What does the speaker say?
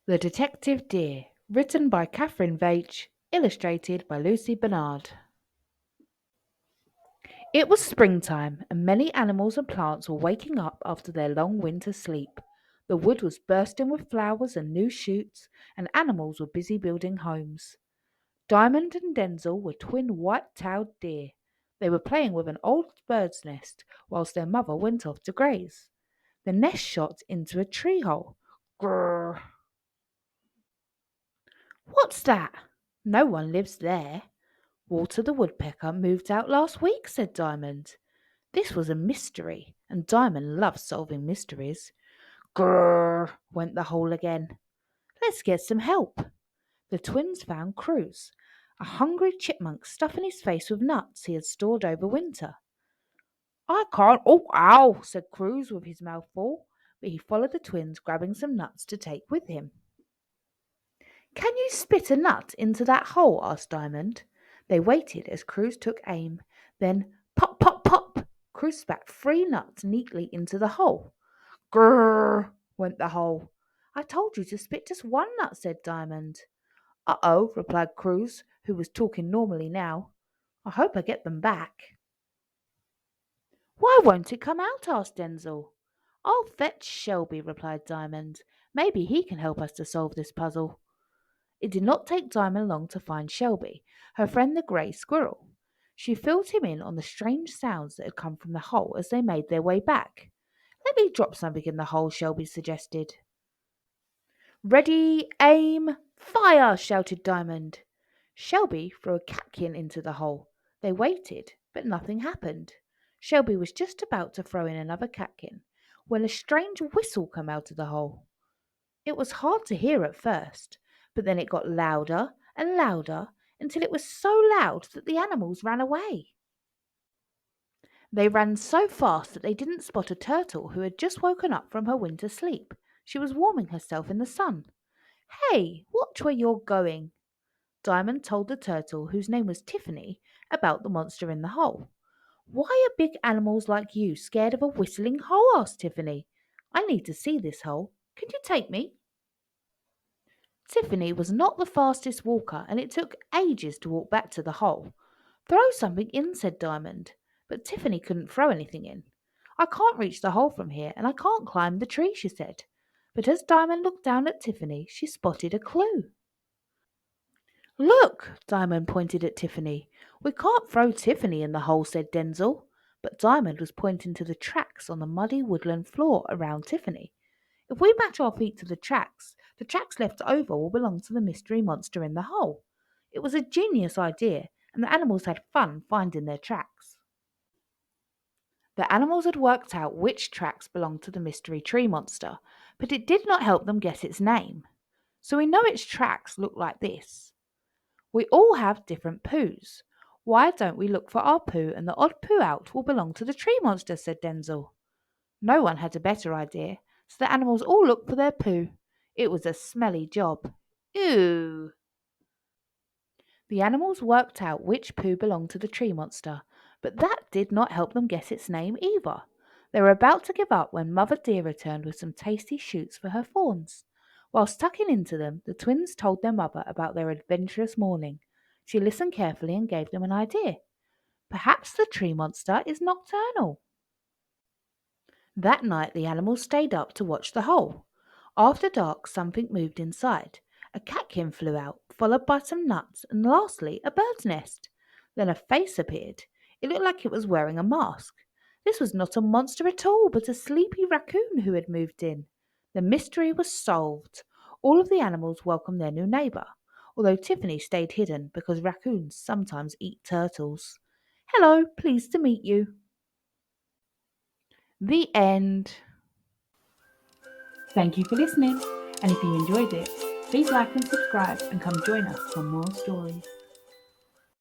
The Detective Deer, written by Catherine Veitch, illustrated by Lucy Barnard. It was springtime, and many animals and plants were waking up after their long winter sleep. The wood was bursting with flowers and new shoots, and animals were busy building homes. Diamond and Denzel were twin white-tailed deer. They were playing with an old bird's nest whilst their mother went off to graze. The nest shot into a tree hole. Grrr! What's that? No one lives there. Walter the Woodpecker moved out last week, said Diamond. This was a mystery, and Diamond loves solving mysteries. Grrr, went the hole again. Let's get some help. The twins found Cruz, a hungry chipmunk stuffing his face with nuts he had stored over winter. I can't. Oh, ow, said Cruz with his mouth full, but he followed the twins, grabbing some nuts to take with him. Can you spit a nut into that hole? Asked Diamond. They waited as Cruz took aim. Then pop, pop, pop! Cruz spat 3 nuts neatly into the hole. Grrr! Went the hole. I told you to spit just 1 nut, said Diamond. Uh-oh, replied Cruz, who was talking normally now. I hope I get them back. Why won't it come out? Asked Denzel. I'll fetch Shelby, replied Diamond. Maybe he can help us to solve this puzzle. It did not take Diamond long to find Shelby, her friend the grey squirrel. She filled him in on the strange sounds that had come from the hole as they made their way back. Let me drop something in the hole, Shelby suggested. Ready, aim, fire, shouted Diamond. Shelby threw a catkin into the hole. They waited, but nothing happened. Shelby was just about to throw in another catkin when a strange whistle came out of the hole. It was hard to hear at first, but then it got louder and louder until it was so loud that the animals ran away. They ran so fast that they didn't spot a turtle who had just woken up from her winter sleep. She was warming herself in the sun. Hey, watch where you're going. Diamond told the turtle, whose name was Tiffany, about the monster in the hole. Why are big animals like you scared of a whistling hole? Asked Tiffany. I need to see this hole. Can you take me? Tiffany was not the fastest walker, and it took ages to walk back to the hole. Throw something in, said Diamond, but Tiffany couldn't throw anything in. I can't reach the hole from here, and I can't climb the tree, she said. But as Diamond looked down at Tiffany, she spotted a clue. Look, Diamond pointed at Tiffany. We can't throw Tiffany in the hole, said Denzel, but Diamond was pointing to the tracks on the muddy woodland floor around Tiffany. If we match our feet to the tracks left over will belong to the mystery monster in the hole. It was a genius idea, and the animals had fun finding their tracks. The animals had worked out which tracks belonged to the mystery tree monster, but it did not help them guess its name. So we know its tracks look like this. We all have different poos. Why don't we look for our poo, and the odd poo out will belong to the tree monster, said Denzel. No one had a better idea, so the animals all looked for their poo. It was a smelly job. Ew! The animals worked out which poo belonged to the tree monster, but that did not help them guess its name either. They were about to give up when Mother Deer returned with some tasty shoots for her fawns. Whilst tucking into them, the twins told their mother about their adventurous morning. She listened carefully and gave them an idea. Perhaps the tree monster is nocturnal. That night the animals stayed up to watch the hole. After dark something moved inside. A catkin flew out, followed by some nuts, and lastly a bird's nest. Then a face appeared. It looked like it was wearing a mask. This was not a monster at all, but a sleepy raccoon who had moved in. The mystery was solved. All of the animals welcomed their new neighbour, although Tiffany stayed hidden because raccoons sometimes eat turtles. Hello, pleased to meet you. The end. Thank you for listening, and if you enjoyed it, please like and subscribe and come join us for more stories.